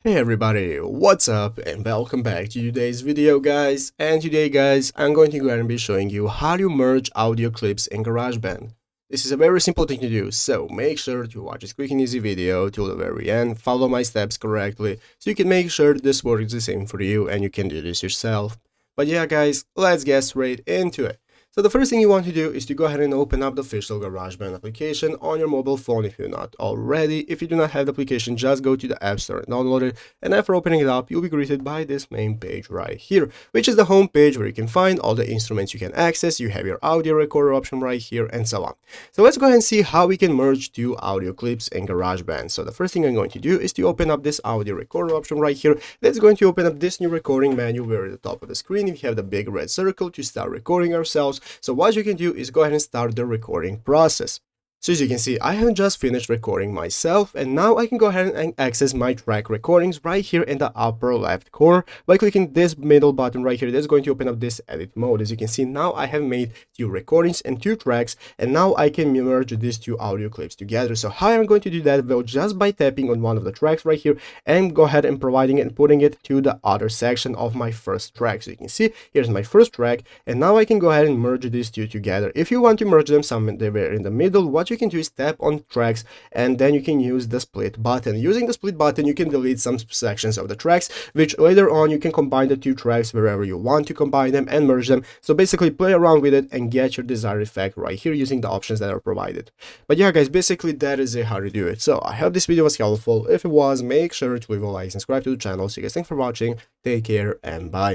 Hey everybody, what's up and welcome back to today's video guys. And today guys, I'm going to go ahead and be showing you how to merge audio clips in GarageBand. This is a very simple thing to do, so make sure to watch this quick and easy video till the very end, follow my steps correctly, so you can make sure this works the same for you and you can do this yourself. But yeah guys, let's get straight into it. So the first thing you want to do is to go ahead and open up the official GarageBand application on your mobile phone if you're not already. If you do not have the application, just go to the App Store and download it. And after opening it up, you'll be greeted by this main page right here, which is the home page where you can find all the instruments you can access. You have your audio recorder option right here and so on. So let's go ahead and see how we can merge two audio clips in GarageBand. So the first thing I'm going to do is to open up this audio recorder option right here. That's going to open up this new recording menu where at the top of the screen you have the big red circle to start recording ourselves. So what you can do is go ahead and start the recording process. So as you can see, I have just finished recording myself, and now I can go ahead and access my track recordings right here in the upper left corner by clicking this middle button right here. That's going to open up this edit mode. As you can see, now I have made two recordings and two tracks, and now I can merge these two audio clips together. So how I'm going to do that? Well, just by tapping on one of the tracks right here and go ahead and providing it and putting it to the other section of my first track. So you can see, here's my first track, and now I can go ahead and merge these two together. If you want to merge them somewhere in the middle, what you can do is tap on tracks and then you can use the split button. Using the split button, you can delete some sections of the tracks, which later on you can combine the two tracks wherever you want to combine them and merge them. So basically play around with it and get your desired effect right here using the options that are provided. But yeah guys, basically that is it, how to do it. So I hope this video was helpful. If it was, make sure to leave a like and subscribe to the channel. So guys, thanks for watching, take care and bye.